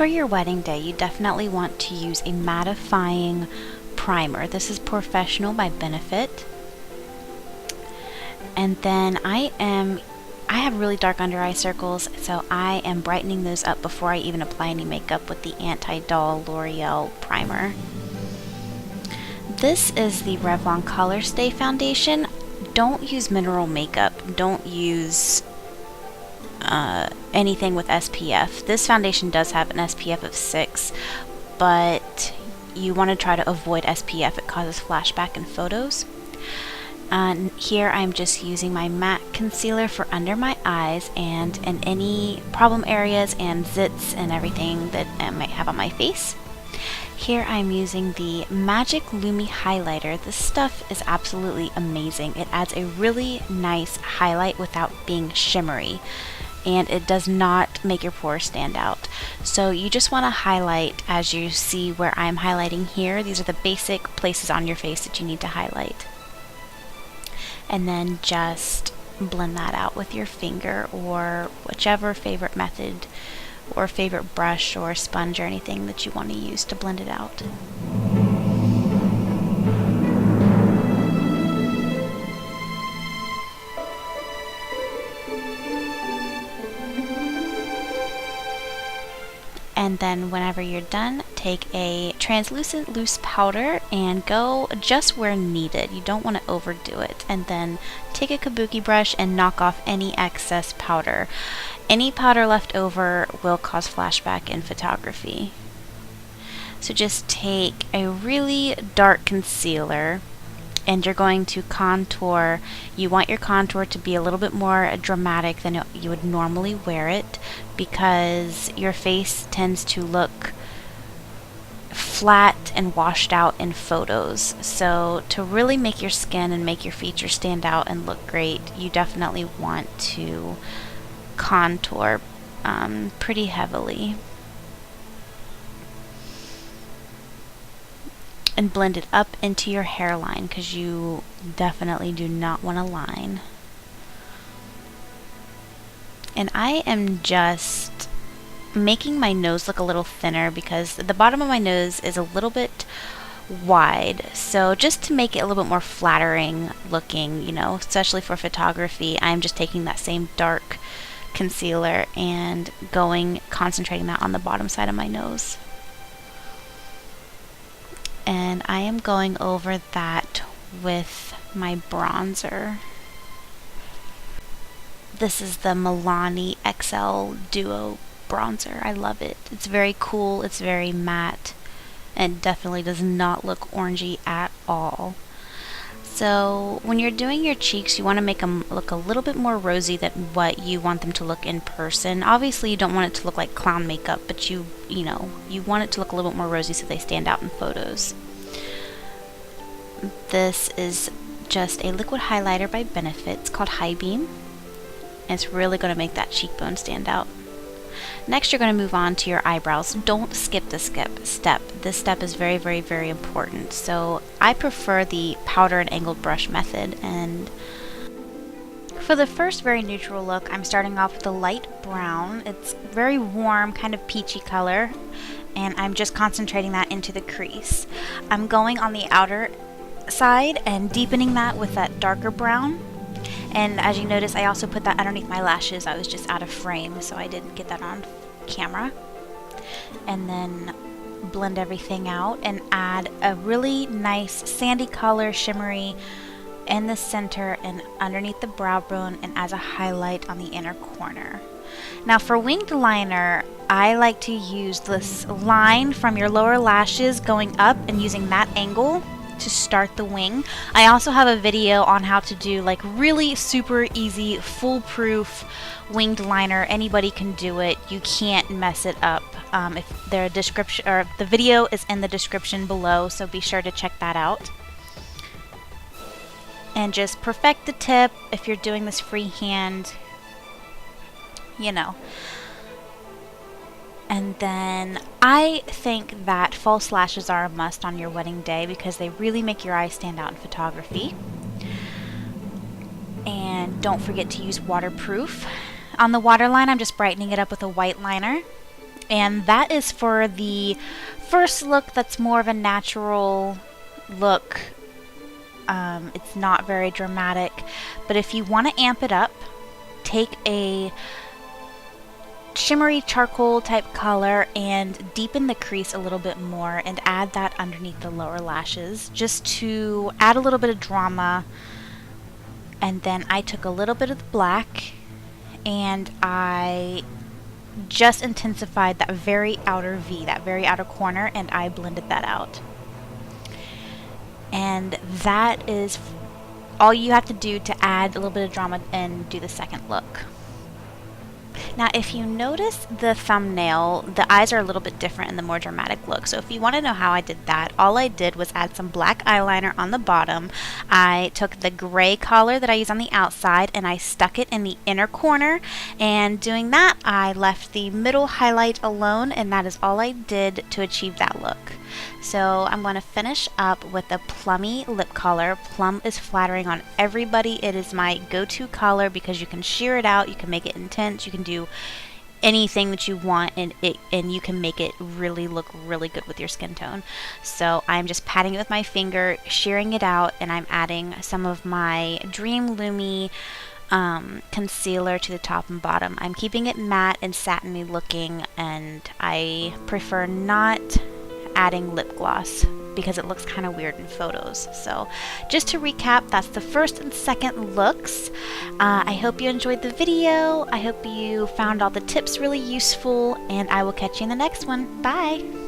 for your wedding day, you definitely want to use a mattifying primer. This is Pore-fessional by Benefit. And then I have really dark under eye circles, so I am brightening those up before I even apply any makeup with the Anti-Dull L'Oreal primer. This is the Revlon Colorstay foundation. Don't use mineral makeup. Don't use anything with SPF. This foundation does have an SPF of 6, but you want to try to avoid SPF. It causes flashback in photos. And here I'm just using my matte concealer for under my eyes and in any problem areas and zits and everything that I might have on my face. Here I'm using the Magic Lumi highlighter. This stuff is absolutely amazing. It adds a really nice highlight without being shimmery, and it does not make your pores stand out. So you just want to highlight as you see where I'm highlighting here. These are the basic places on your face that you need to highlight. And then just blend that out with your finger or whichever favorite method or favorite brush or sponge or anything that you want to use to blend it out. And then whenever you're done, take a translucent loose powder and go just where needed. You don't want to overdo it. And then take a kabuki brush and knock off any excess powder. Any powder left over will cause flashback in photography. So just take a really dark concealer and you're going to contour. You want your contour to be a little bit more dramatic than you would normally wear it, because your face tends to look flat and washed out in photos. So to really make your skin and make your features stand out and look great, you definitely want to contour pretty heavily. And blend it up into your hairline, because you definitely do not want a line. And I am just making my nose look a little thinner because the bottom of my nose is a little bit wide. So just to make it a little bit more flattering looking, you know, especially for photography, I'm just taking that same dark concealer and concentrating that on the bottom side of my nose. And I am going over that with my bronzer. This is the Milani XL Duo Bronzer. I love it. It's very cool, it's very matte, and definitely does not look orangey at all. So when you're doing your cheeks, you want to make them look a little bit more rosy than what you want them to look in person. Obviously you don't want it to look like clown makeup, but you want it to look a little bit more rosy so they stand out in photos. This is just a liquid highlighter by Benefit. It's called High Beam, and it's really going to make that cheekbone stand out. Next, you're going to move on to your eyebrows. Don't skip this step. This step is very, very, very important. So I prefer the powder and angled brush method. And for the first very neutral look, I'm starting off with a light brown. It's very warm, kind of peachy color, and I'm just concentrating that into the crease. I'm going on the outer side and deepening that with that darker brown. And as you notice, I also put that underneath my lashes. I was just out of frame, so I didn't get that on camera. And then blend everything out and add a really nice sandy color, shimmery, in the center and underneath the brow bone and as a highlight on the inner corner. Now for winged liner, I like to use this line from your lower lashes going up and using that angle to start the wing. I also have a video on how to do like really super easy, foolproof winged liner. Anybody can do it. You can't mess it up. If the description or the video is in the description below, so be sure to check that out. And just perfect the tip if you're doing this freehand, you know. And then I think that false lashes are a must on your wedding day because they really make your eyes stand out in photography. And don't forget to use waterproof. On the waterline, I'm just brightening it up with a white liner. And that is for the first look that's more of a natural look. It's not very dramatic, but if you want to amp it up, take a shimmery charcoal type color and deepen the crease a little bit more and add that underneath the lower lashes just to add a little bit of drama. And then I took a little bit of the black and I just intensified that very outer V, that very outer corner, and I blended that out. And that is all you have to do to add a little bit of drama and do the second look. Now, if you notice the thumbnail, the eyes are a little bit different in the more dramatic look. So if you want to know how I did that, all I did was add some black eyeliner on the bottom. I took the gray color that I use on the outside and I stuck it in the inner corner. And doing that, I left the middle highlight alone, and that is all I did to achieve that look. So I'm going to finish up with a plummy lip color. Plum is flattering on everybody. It is my go-to color because you can sheer it out, you can make it intense, you can do anything that you want, and you can make it really look really good with your skin tone. So I'm just patting it with my finger, shearing it out, and I'm adding some of my Dream Lumi concealer to the top and bottom. I'm keeping it matte and satiny looking, and I prefer not adding lip gloss because it looks kind of weird in photos. So just to recap, that's the first and second looks. I hope you enjoyed the video. I hope you found all the tips really useful, and I will catch you in the next one. Bye!